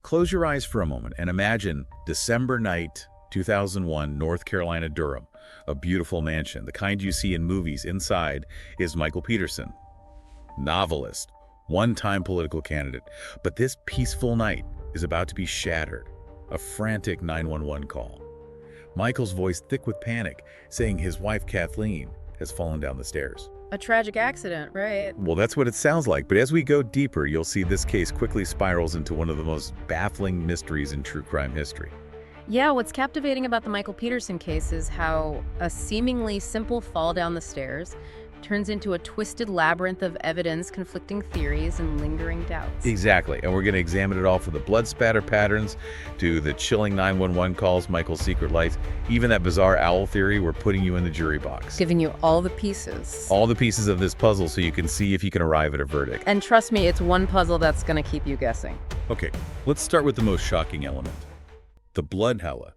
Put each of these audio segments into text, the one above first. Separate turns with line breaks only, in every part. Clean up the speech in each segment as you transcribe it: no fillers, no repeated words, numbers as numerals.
Close your eyes for a moment and imagine December night, 2001, North Carolina, Durham. A beautiful mansion, the kind you see in movies. Inside is Michael Peterson, novelist, one-time political candidate. But this peaceful night is about to be shattered. A frantic 911 call. Michael's voice thick with panic, saying his wife Kathleen has fallen down the stairs.
A tragic accident, right?
Well, that's what it sounds like, but as we go deeper, you'll see this case quickly spirals into one of the most baffling mysteries in true crime history.
Yeah, what's captivating about the Michael Peterson case is how a seemingly simple fall down the stairs turns into a twisted labyrinth of evidence, conflicting theories, and lingering doubts.
Exactly, and we're going to examine it all from the blood spatter patterns to the chilling 911 calls, Michael's secret lights, even that bizarre owl theory. We're putting you in the jury box.
Giving you all the pieces.
All the pieces of this puzzle so you can see if you can arrive at a verdict.
And trust me, it's one puzzle that's going to keep you guessing.
Okay, let's start with the most shocking element. The blood hella.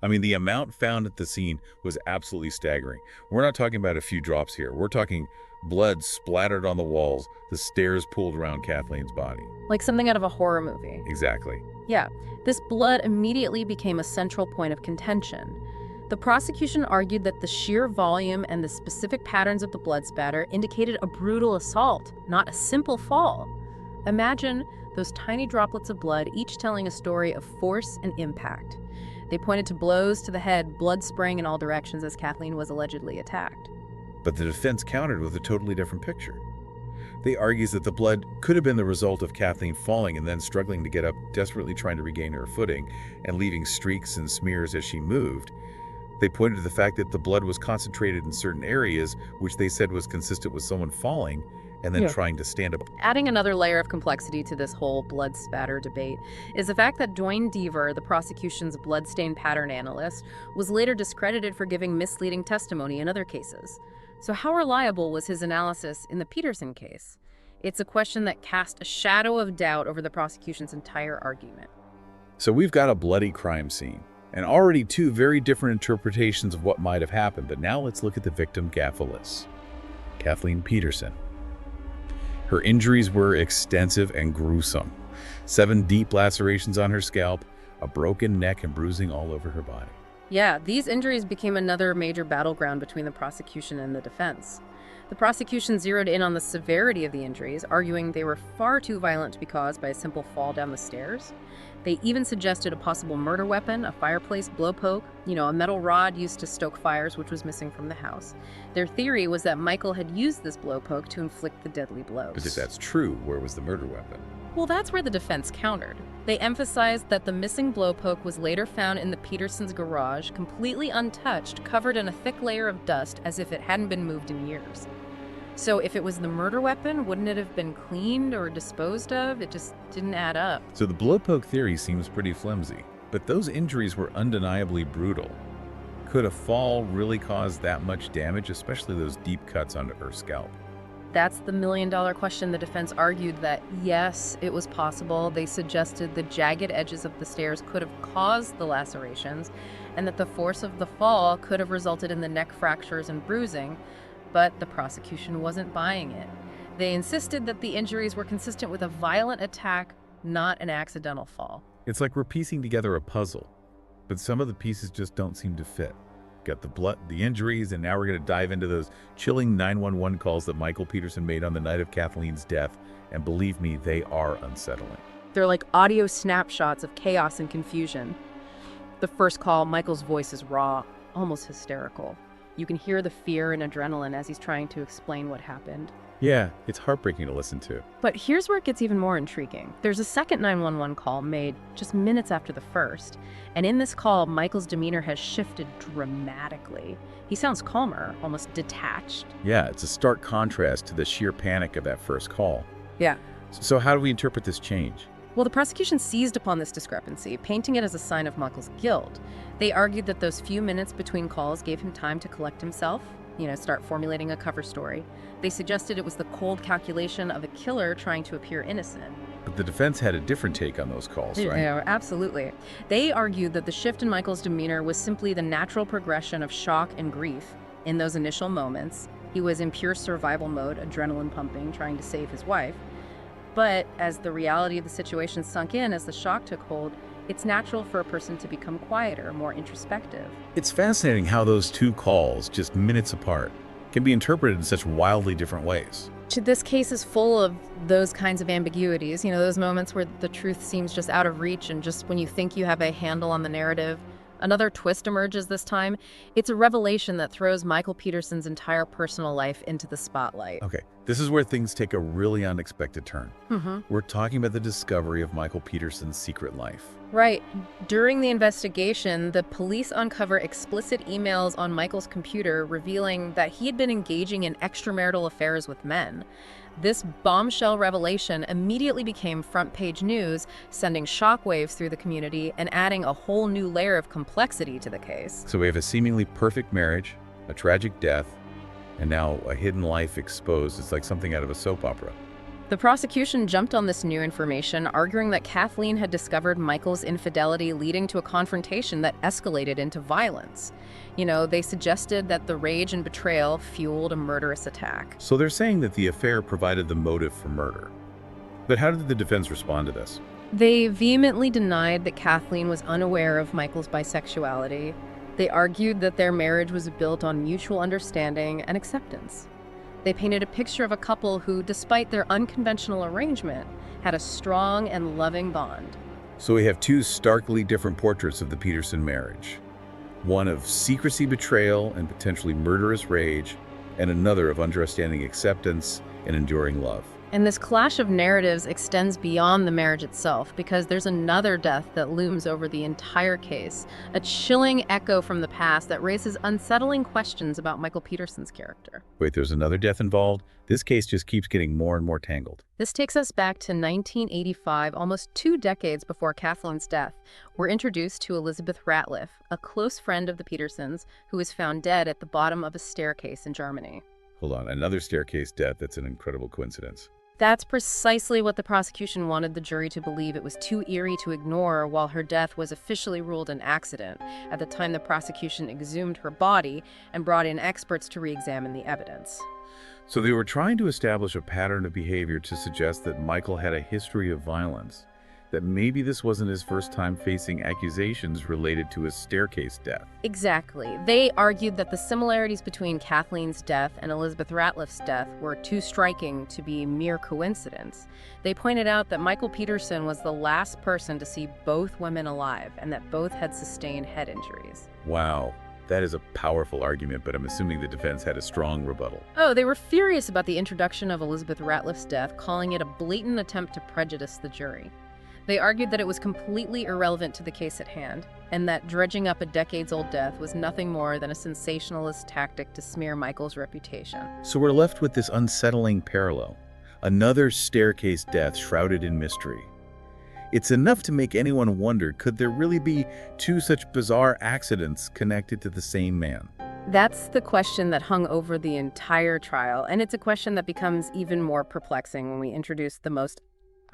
I mean, the amount found at the scene was absolutely staggering. We're not talking about a few drops here. We're talking blood splattered on the walls, the stairs pulled around Kathleen's body.
Like something out of a horror movie.
Exactly.
Yeah, this blood immediately became a central point of contention. The prosecution argued that the sheer volume and the specific patterns of the blood spatter indicated a brutal assault, not a simple fall. Imagine those tiny droplets of blood, each telling a story of force and impact. They pointed to blows to the head, blood spraying in all directions as Kathleen was allegedly attacked.
But the defense countered with a totally different picture. They argued that the blood could have been the result of Kathleen falling and then struggling to get up, desperately trying to regain her footing, and leaving streaks and smears as she moved. They pointed to the fact that the blood was concentrated in certain areas, which they said was consistent with someone falling and then trying to stand up.
Adding another layer of complexity to this whole blood spatter debate is the fact that Doyne Deaver, the prosecution's bloodstain pattern analyst, was later discredited for giving misleading testimony in other cases. So how reliable was his analysis in the Peterson case? It's a question that cast a shadow of doubt over the prosecution's entire argument.
So we've got a bloody crime scene, and already two very different interpretations of what might have happened. But now let's look at the victim, Kathleen Peterson. Her injuries were extensive and gruesome. 7 deep lacerations on her scalp, a broken neck, and bruising all over her body.
Yeah, these injuries became another major battleground between the prosecution and the defense. The prosecution zeroed in on the severity of the injuries, arguing they were far too violent to be caused by a simple fall down the stairs. They even suggested a possible murder weapon, a fireplace blowpoke, a metal rod used to stoke fires, which was missing from the house. Their theory was that Michael had used this blowpoke to inflict the deadly blows.
But if that's true, where was the murder weapon?
Well, that's where the defense countered. They emphasized that the missing blowpoke was later found in the Petersons' garage, completely untouched, covered in a thick layer of dust as if it hadn't been moved in years. So if it was the murder weapon, wouldn't it have been cleaned or disposed of? It just didn't add up.
So the blowpoke theory seems pretty flimsy, but those injuries were undeniably brutal. Could a fall really cause that much damage, especially those deep cuts onto her scalp?
That's the million-dollar question. The defense argued that, yes, it was possible. They suggested the jagged edges of the stairs could have caused the lacerations, and that the force of the fall could have resulted in the neck fractures and bruising. But the prosecution wasn't buying it. They insisted that the injuries were consistent with a violent attack, not an accidental fall.
It's like we're piecing together a puzzle, but some of the pieces just don't seem to fit. Got the blood, the injuries, and now we're going to dive into those chilling 911 calls that Michael Peterson made on the night of Kathleen's death, and believe me, they are unsettling.
They're like audio snapshots of chaos and confusion. The first call, Michael's voice is raw, almost hysterical. You can hear the fear and adrenaline as he's trying to explain what happened.
Yeah, it's heartbreaking to listen to.
But here's where it gets even more intriguing. There's a second 911 call made just minutes after the first. And in this call, Michael's demeanor has shifted dramatically. He sounds calmer, almost detached.
Yeah, it's a stark contrast to the sheer panic of that first call.
Yeah.
So how do we interpret this change?
Well, the prosecution seized upon this discrepancy, painting it as a sign of Michael's guilt. They argued that those few minutes between calls gave him time to collect himself, start formulating a cover story. They suggested it was the cold calculation of a killer trying to appear innocent.
But the defense had a different take on those calls, right?
Yeah, absolutely. They argued that the shift in Michael's demeanor was simply the natural progression of shock and grief in those initial moments. He was in pure survival mode, adrenaline pumping, trying to save his wife. But as the reality of the situation sunk in, as the shock took hold, it's natural for a person to become quieter, more introspective.
It's fascinating how those two calls, just minutes apart, can be interpreted in such wildly different ways.
This case is full of those kinds of ambiguities, those moments where the truth seems just out of reach and just when you think you have a handle on the narrative. Another twist emerges this time. It's a revelation that throws Michael Peterson's entire personal life into the spotlight.
Okay, this is where things take a really unexpected turn. We're talking about the discovery of Michael Peterson's secret life.
Right. During the investigation, the police uncover explicit emails on Michael's computer revealing that he had been engaging in extramarital affairs with men. This bombshell revelation immediately became front-page news, sending shockwaves through the community and adding a whole new layer of complexity to the case.
So we have a seemingly perfect marriage, a tragic death, and now a hidden life exposed. It's like something out of a soap opera.
The prosecution jumped on this new information, arguing that Kathleen had discovered Michael's infidelity, leading to a confrontation that escalated into violence. They suggested that the rage and betrayal fueled a murderous attack.
So they're saying that the affair provided the motive for murder. But how did the defense respond to this?
They vehemently denied that Kathleen was unaware of Michael's bisexuality. They argued that their marriage was built on mutual understanding and acceptance. They painted a picture of a couple who, despite their unconventional arrangement, had a strong and loving bond.
So we have two starkly different portraits of the Peterson marriage. One of secrecy, betrayal, and potentially murderous rage, and another of understanding acceptance and enduring love.
And this clash of narratives extends beyond the marriage itself, because there's another death that looms over the entire case, a chilling echo from the past that raises unsettling questions about Michael Peterson's character.
Wait, there's another death involved? This case just keeps getting more and more tangled.
This takes us back to 1985, almost 2 decades before Kathleen's death. We're introduced to Elizabeth Ratliff, a close friend of the Petersons, who was found dead at the bottom of a staircase in Germany.
Hold on, another staircase death. That's an incredible coincidence.
That's precisely what the prosecution wanted the jury to believe. It was too eerie to ignore, while her death was officially ruled an accident. At the time, the prosecution exhumed her body and brought in experts to re-examine the evidence.
So they were trying to establish a pattern of behavior to suggest that Michael had a history of violence, that maybe this wasn't his first time facing accusations related to his staircase death.
Exactly. They argued that the similarities between Kathleen's death and Elizabeth Ratliff's death were too striking to be mere coincidence. They pointed out that Michael Peterson was the last person to see both women alive and that both had sustained head injuries.
Wow, that is a powerful argument, but I'm assuming the defense had a strong rebuttal.
Oh, they were furious about the introduction of Elizabeth Ratliff's death, calling it a blatant attempt to prejudice the jury. They argued that it was completely irrelevant to the case at hand, and that dredging up a decades-old death was nothing more than a sensationalist tactic to smear Michael's reputation.
So we're left with this unsettling parallel. Another staircase death shrouded in mystery. It's enough to make anyone wonder, could there really be two such bizarre accidents connected to the same man?
That's the question that hung over the entire trial, and it's a question that becomes even more perplexing when we introduce the most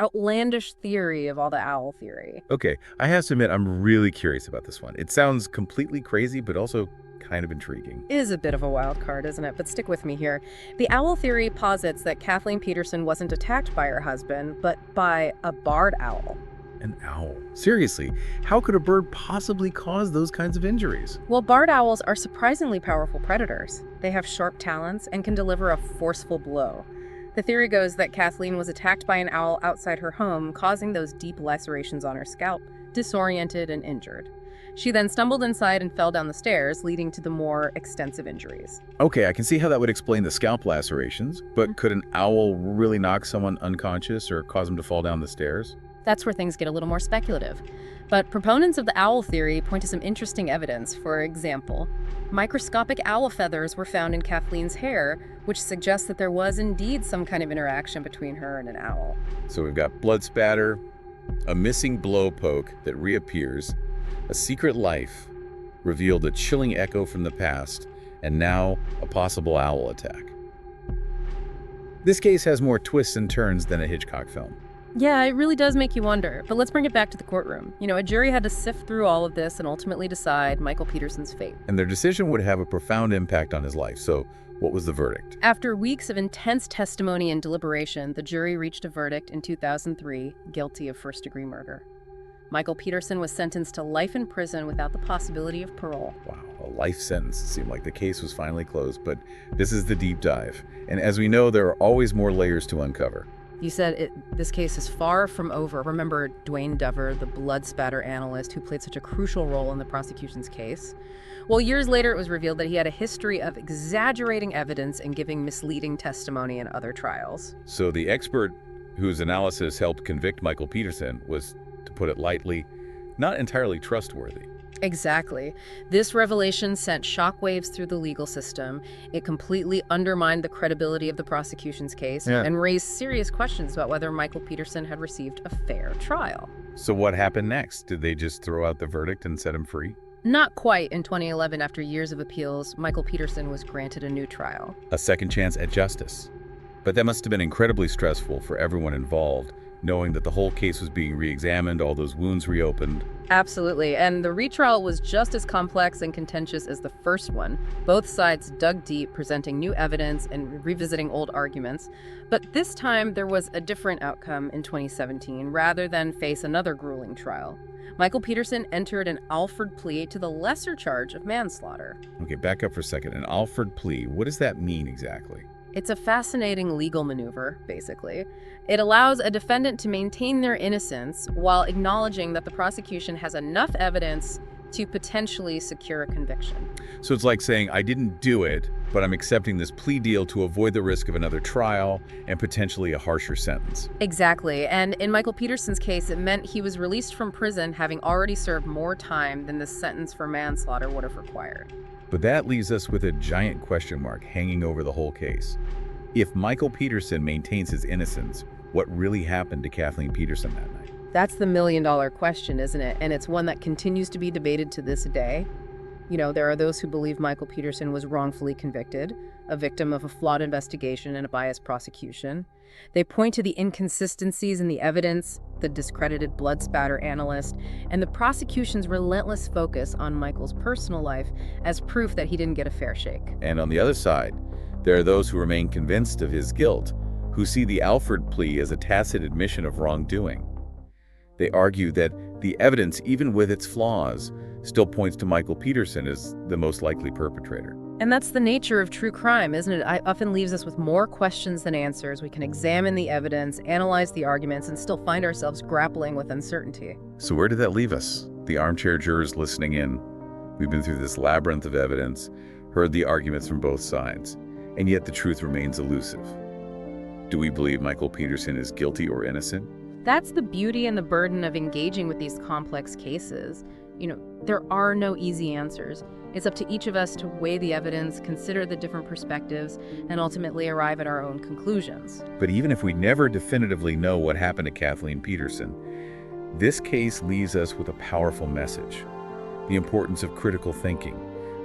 outlandish theory of all, the owl theory.
Okay, I have to admit I'm really curious about this one. It sounds completely crazy, but also kind of intriguing.
It is a bit of a wild card, isn't it? But stick with me here. The owl theory posits that Kathleen Peterson wasn't attacked by her husband, but by a barred owl.
An owl? Seriously, how could a bird possibly cause those kinds of injuries?
Well, barred owls are surprisingly powerful predators. They have sharp talons and can deliver a forceful blow. The theory goes that Kathleen was attacked by an owl outside her home, causing those deep lacerations on her scalp, disoriented and injured. She then stumbled inside and fell down the stairs, leading to the more extensive injuries.
Okay, I can see how that would explain the scalp lacerations, but could an owl really knock someone unconscious or cause them to fall down the stairs?
That's where things get a little more speculative. But proponents of the owl theory point to some interesting evidence. For example, microscopic owl feathers were found in Kathleen's hair, which suggests that there was indeed some kind of interaction between her and an owl.
So we've got blood spatter, a missing blowpoke that reappears, a secret life revealed, a chilling echo from the past, and now a possible owl attack. This case has more twists and turns than a Hitchcock film.
Yeah, it really does make you wonder. But let's bring it back to the courtroom. A jury had to sift through all of this and ultimately decide Michael Peterson's fate.
And their decision would have a profound impact on his life. So What was the verdict?
After weeks of intense testimony and deliberation, the jury reached a verdict in 2003, guilty of first-degree murder. Michael Peterson was sentenced to life in prison without the possibility of parole.
Wow, a life sentence. It seemed like the case was finally closed, but this is the deep dive. And as we know, there are always more layers to uncover.
You said this case is far from over. Remember Dwayne Dover, the blood spatter analyst who played such a crucial role in the prosecution's case? Well, years later, it was revealed that he had a history of exaggerating evidence and giving misleading testimony in other trials.
So the expert whose analysis helped convict Michael Peterson was, to put it lightly, not entirely trustworthy.
Exactly. This revelation sent shockwaves through the legal system. It completely undermined the credibility of the prosecution's case and raised serious questions about whether Michael Peterson had received a fair trial.
So what happened next? Did they just throw out the verdict and set him free?
Not quite. In 2011, after years of appeals, Michael Peterson was granted a new trial.
A second chance at justice. But that must have been incredibly stressful for everyone involved, knowing that the whole case was being re-examined, all those wounds reopened.
Absolutely, and the retrial was just as complex and contentious as the first one. Both sides dug deep, presenting new evidence and revisiting old arguments. But this time, there was a different outcome in 2017, rather than face another grueling trial. Michael Peterson entered an Alford plea to the lesser charge of manslaughter.
Okay, back up for a second. An Alford plea, what does that mean exactly?
It's a fascinating legal maneuver, basically. It allows a defendant to maintain their innocence while acknowledging that the prosecution has enough evidence to potentially secure a conviction.
So it's like saying, I didn't do it, but I'm accepting this plea deal to avoid the risk of another trial and potentially a harsher sentence.
Exactly. And in Michael Peterson's case, it meant he was released from prison having already served more time than the sentence for manslaughter would have required.
But that leaves us with a giant question mark hanging over the whole case. If Michael Peterson maintains his innocence, what really happened to Kathleen Peterson that night?
That's the million-dollar question, isn't it? And it's one that continues to be debated to this day. You know, there are those who believe Michael Peterson was wrongfully convicted, a victim of a flawed investigation and a biased prosecution. They point to the inconsistencies in the evidence, the discredited blood spatter analyst, and the prosecution's relentless focus on Michael's personal life as proof that he didn't get a fair shake.
And on the other side, there are those who remain convinced of his guilt, who see the Alford plea as a tacit admission of wrongdoing. They argue that the evidence, even with its flaws, still points to Michael Peterson as the most likely perpetrator.
And that's the nature of true crime, isn't it? It often leaves us with more questions than answers. We can examine the evidence, analyze the arguments, and still find ourselves grappling with uncertainty.
So where did that leave us? The armchair jurors listening in. We've been through this labyrinth of evidence, heard the arguments from both sides, and yet the truth remains elusive. Do we believe Michael Peterson is guilty or innocent?
That's the beauty and the burden of engaging with these complex cases. You know, there are no easy answers. It's up to each of us to weigh the evidence, consider the different perspectives, and ultimately arrive at our own conclusions.
But even if we never definitively know what happened to Kathleen Peterson, this case leaves us with a powerful message: the importance of critical thinking,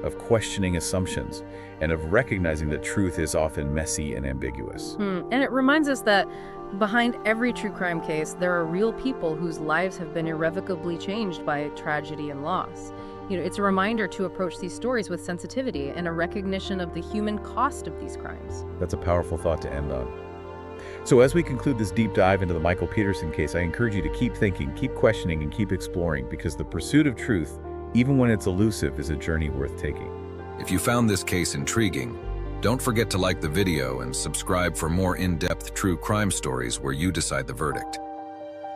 of questioning assumptions, and of recognizing that truth is often messy and ambiguous.
And it reminds us that behind every true crime case, there are real people whose lives have been irrevocably changed by tragedy and loss. You know, it's a reminder to approach these stories with sensitivity and a recognition of the human cost of these crimes.
That's a powerful thought to end on. So as we conclude this deep dive into the Michael Peterson case, I encourage you to keep thinking, keep questioning, and keep exploring, because the pursuit of truth, even when it's elusive, is a journey worth taking.
If you found this case intriguing, don't forget to like the video and subscribe for more in-depth true crime stories where you decide the verdict.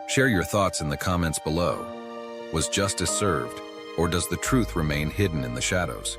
Share your thoughts in the comments below. Was justice served, or does the truth remain hidden in the shadows?